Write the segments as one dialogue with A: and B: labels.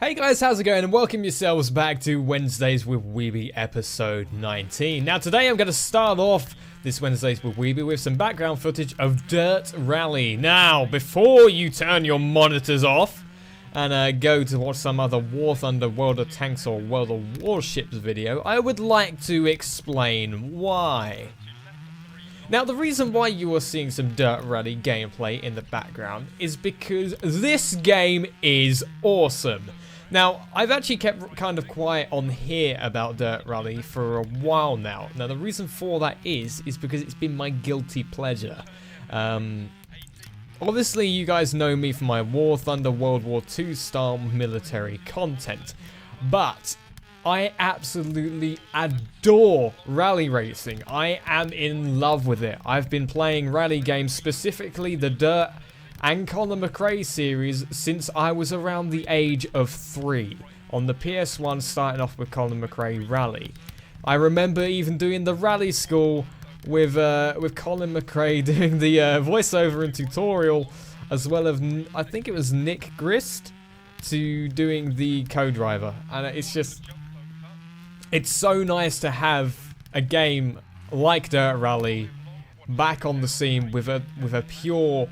A: Hey guys, how's it going? And welcome yourselves back to Wednesdays with WeBe episode 19. Now today I'm going to start off this Wednesdays with WeBe with some background footage of Dirt Rally. Now, before you turn your monitors off and go to watch some other War Thunder, World of Tanks or World of Warships video, I would like to explain why. Now, the reason why you are seeing some Dirt Rally gameplay in the background is because this game is awesome. Now, I've actually kept kind of quiet on here about Dirt Rally for a while now. Now, the reason for that is because it's been my guilty pleasure. Obviously, you guys know me for my War Thunder World War II style military content, but I absolutely adore rally racing. I am in love with it. I've been playing rally games, specifically the Dirt and Colin McRae series, since I was around the age of 3 on the PS1, starting off with Colin McRae Rally. I remember even doing the rally school with Colin McRae doing the voiceover and tutorial, as well as I think it was Nick Grist to doing the co-driver, and it's so nice to have a game like Dirt Rally back on the scene with a pure,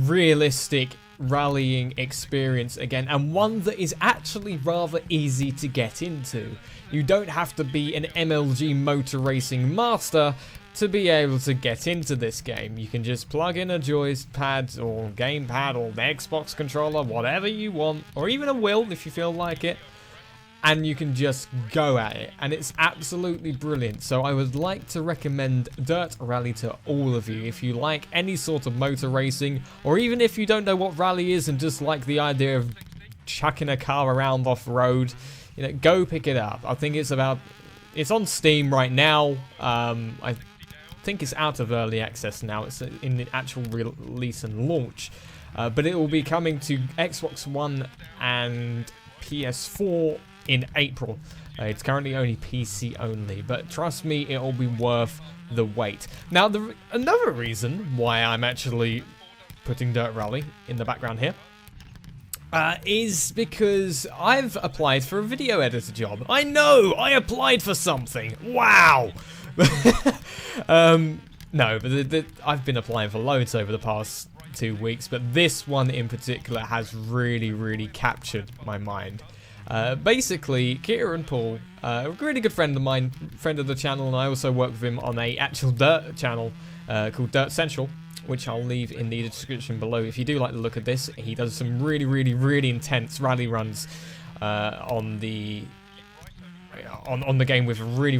A: realistic rallying experience again, and one that is actually rather easy to get into. You don't have to be an MLG motor racing master to be able to get into this game. You can just plug in a joypad or gamepad or the Xbox controller, whatever you want, or even a wheel if you feel like it, and you can just go at it, and it's absolutely brilliant. So I would like to recommend Dirt Rally to all of you if you like any sort of motor racing, or even if you don't know what rally is and just like the idea of chucking a car around off-road, go pick it up. I think it's on Steam right now. I think it's out of early access now. It's in the actual release and launch, but it will be coming to Xbox One and PS4 in April. It's currently only PC only, but trust me, it'll be worth the wait. Now, another reason why I'm actually putting Dirt Rally in the background here is because I've applied for a video editor job. I know, I applied for something. Wow. No, but I've been applying for loads over the past 2 weeks, but this one in particular has really captured my mind. Basically, Kira and Paul, a really good friend of mine, friend of the channel, and I also work with him on a actual Dirt channel called Dirt Central, which I'll leave in the description below. If you do like the look of this, he does some really intense rally runs on the game with a really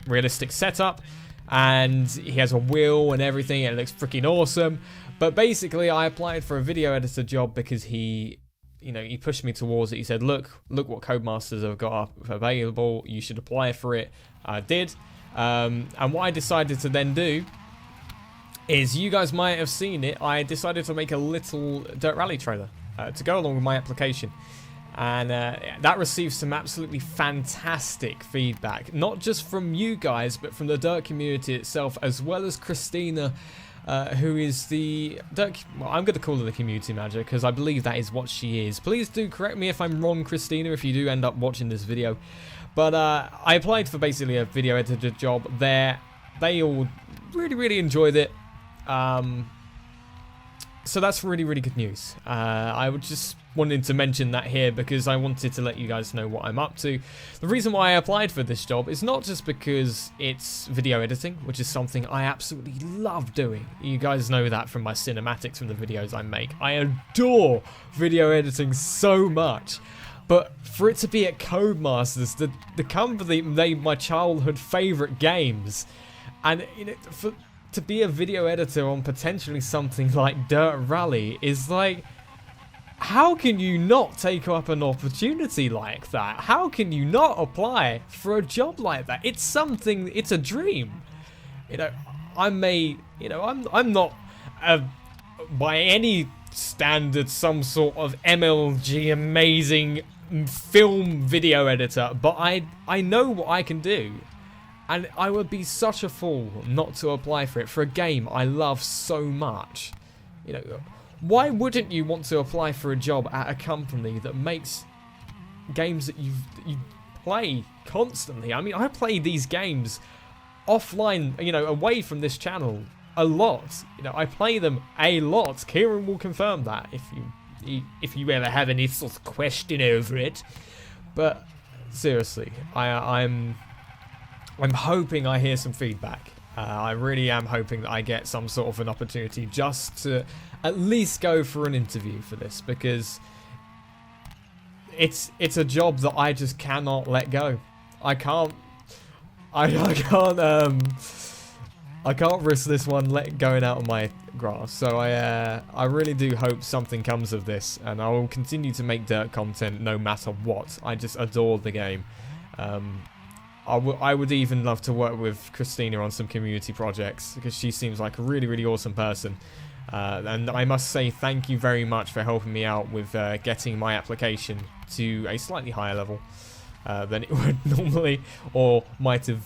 A: realistic setup, and he has a wheel and everything, and it looks freaking awesome. But basically, I applied for a video editor job because he pushed me towards it. He said, look what Codemasters have got available. You should apply for it. I did. And what I decided to then do is, you guys might have seen it, I decided to make a little Dirt Rally trailer to go along with my application. And that received some absolutely fantastic feedback. Not just from you guys, but from the Dirt community itself, as well as Christina, who is the I'm going to call her the community manager because I believe that is what she is. Please do correct me if I'm wrong, Christina, if you do end up watching this video. But I applied for basically a video editor job there. They all really enjoyed it. So that's really good news. I would just wanted to mention that here because I wanted to let you guys know what I'm up to. The reason why I applied for this job is not just because it's video editing, which is something I absolutely love doing. You guys know that from my cinematics from the videos I make. I adore video editing so much. But for it to be at Codemasters, the company made my childhood favorite games, and to be a video editor on potentially something like Dirt Rally is like, how can you not take up an opportunity like that? How can you not apply for a job like that? It's something, it's a dream. I'm not by any standard some sort of MLG amazing film video editor, but I know what I can do. And I would be such a fool not to apply for it for a game I love so much. Why wouldn't you want to apply for a job at a company that makes games that you play constantly. I mean, I play these games offline, you know, away from this channel a lot. You know, I play them a lot. Kieran will confirm that if you ever have any sort of question over it. But seriously, I'm hoping I hear some feedback. I really am hoping that I get some sort of an opportunity just to at least go for an interview for this, because it's a job that I just cannot let go. I can't risk this one going out of my grasp. So I really do hope something comes of this, and I will continue to make dirt content no matter what. I just adore the game. I would even love to work with Christina on some community projects, because she seems like a really, really awesome person. And I must say thank you very much for helping me out with getting my application to a slightly higher level than it would normally, or might have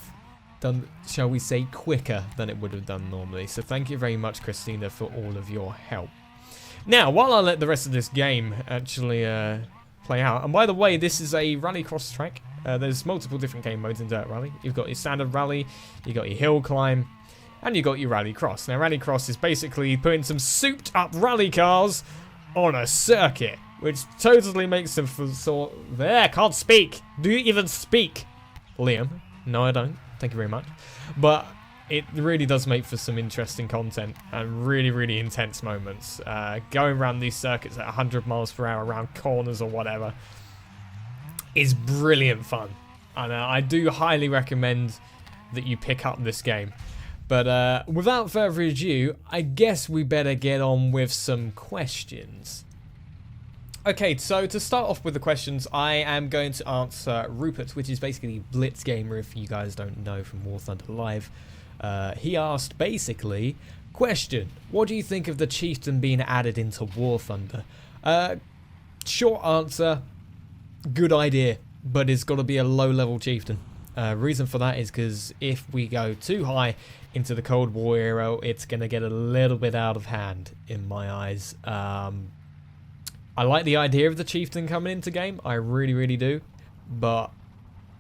A: done, shall we say, quicker than it would have done normally. So thank you very much, Christina, for all of your help. Now, while I let the rest of this game actually play out, and by the way, this is a rallycross track. There's multiple different game modes in Dirt Rally. You've got your standard rally, you got your hill climb, and you got your rallycross. Now, rallycross is basically putting some souped up rally cars on a circuit, which totally makes them for sort. There, can't speak. Do you even speak, Liam? No, I don't. Thank you very much. But it really does make for some interesting content and really, really intense moments. Going around these circuits at 100 miles per hour around corners or whatever is brilliant fun. And I do highly recommend that you pick up this game. But without further ado, I guess we better get on with some questions. Okay, so to start off with the questions, I am going to answer Rupert, which is basically Blitz Gamer, if you guys don't know, from War Thunder Live. He asked, basically, question, what do you think of the Chieftain being added into War Thunder? Short answer, good idea, but it's got to be a low-level Chieftain. Reason for that is because if we go too high into the Cold War era, it's going to get a little bit out of hand, in my eyes. I like the idea of the Chieftain coming into game. I really, really do. But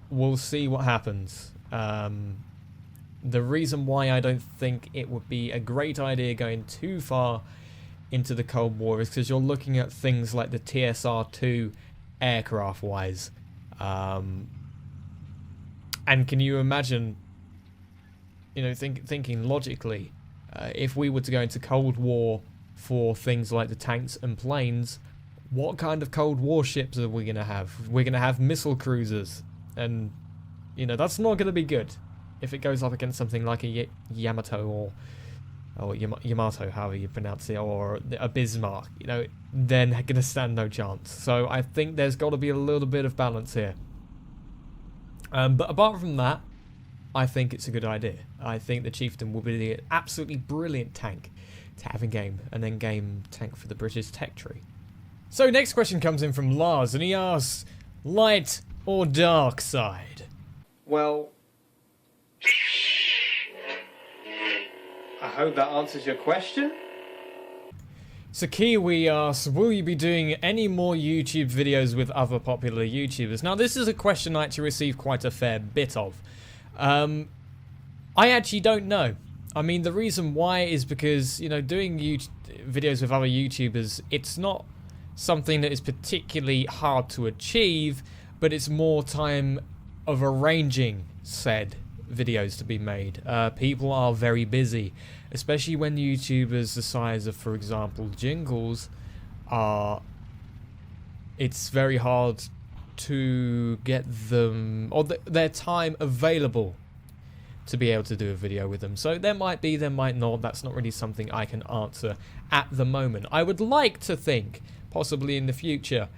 A: we'll see what happens. The reason why I don't think it would be a great idea going too far into the Cold War is because you're looking at things like the TSR-2 aircraft-wise. And can you imagine, you know, thinking logically, if we were to go into Cold War for things like the tanks and planes, what kind of Cold War ships are we going to have? We're going to have missile cruisers. And, you know, that's not going to be good. If it goes up against something like a Yamato or Yamato, however you pronounce it, or a Bismarck, you know, then they're going to stand no chance. So I think there's got to be a little bit of balance here. But apart from that, I think it's a good idea. I think the Chieftain will be an absolutely brilliant tank to have in game, an end-game tank for the British tech tree. So next question comes in from Lars, and he asks, light or dark side? Well, I hope that answers your question. So Kiwi asks, will you be doing any more YouTube videos with other popular YouTubers? Now this is a question I actually received quite a fair bit of. I actually don't know. I mean, the reason why is because, you know, doing videos with other YouTubers, it's not something that is particularly hard to achieve, but it's more time of arranging said videos to be made. People are very busy, especially when YouTubers the size of, for example, Jingles are. It's very hard to get them, or their time available to be able to do a video with them. So there might be, there might not. That's not really something I can answer at the moment. I would like to think possibly in the future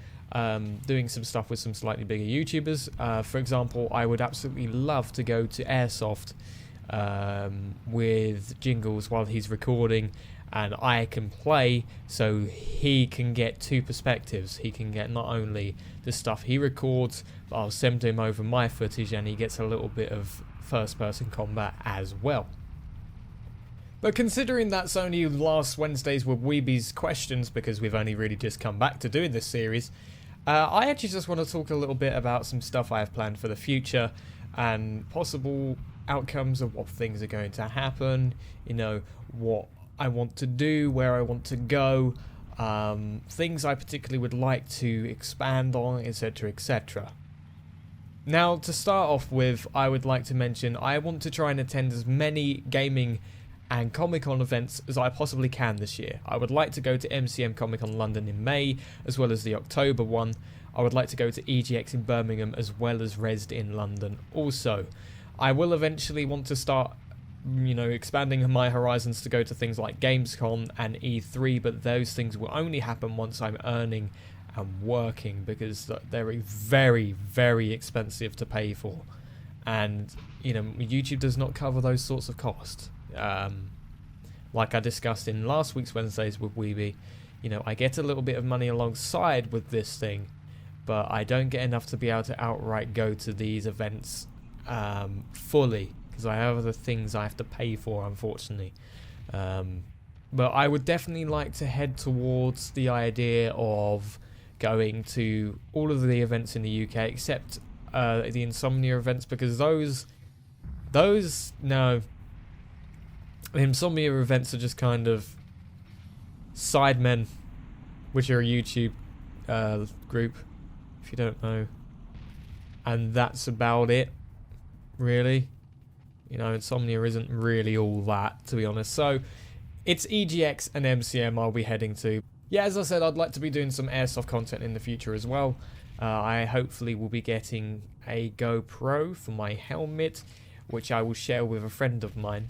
A: doing some stuff with some slightly bigger YouTubers. For example, I would absolutely love to go to Airsoft with Jingles while he's recording, and I can play, so he can get two perspectives. He can get not only the stuff he records, but I'll send him over my footage and he gets a little bit of first-person combat as well. But considering that's only last Wednesday's with WeBe's questions, because we've only really just come back to doing this series, I actually just want to talk a little bit about some stuff I have planned for the future and possible outcomes of what things are going to happen, you know, what I want to do, where I want to go, things I particularly would like to expand on, etc, etc. Now, to start off with, I would like to mention I want to try and attend as many gaming and Comic-Con events as I possibly can this year. I would like to go to MCM Comic-Con London in May, as well as the October one. I would like to go to EGX in Birmingham, as well as Rezzed in London also. I will eventually want to start, you know, expanding my horizons to go to things like Gamescom and E3, but those things will only happen once I'm earning and working, because they're very, very expensive to pay for, and you know, YouTube does not cover those sorts of costs. Like I discussed in last week's Wednesdays with WeBe, you know, I get a little bit of money alongside with this thing, but I don't get enough to be able to outright go to these events fully, because I have other things I have to pay for, unfortunately. But I would definitely like to head towards the idea of going to all of the events in the UK, except the Insomnia events, because those no, the Insomnia events are just kind of Sidemen, which are a YouTube group, if you don't know, and that's about it, really. You know, Insomnia isn't really all that, to be honest. So it's EGX and MCM I'll be heading to. Yeah, as I said, I'd like to be doing some airsoft content in the future as well. I hopefully will be getting a GoPro for my helmet, which I will share with a friend of mine,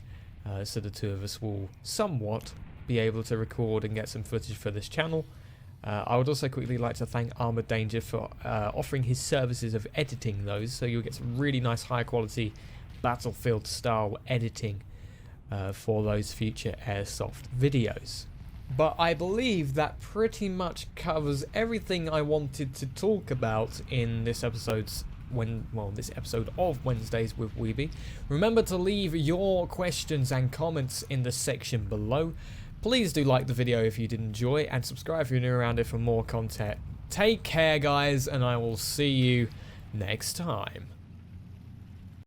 A: so the two of us will somewhat be able to record and get some footage for this channel. I would also quickly like to thank Armored Danger for offering his services of editing those, so you'll get some really nice high quality Battlefield style editing for those future airsoft videos. But I believe that pretty much covers everything I wanted to talk about in this episode's this episode of Wednesdays with WeBe. Remember to leave your questions and comments in the section below. Please do like the video if you did enjoy, and subscribe if you're new around here for more content. Take care, guys, and I will see you next time.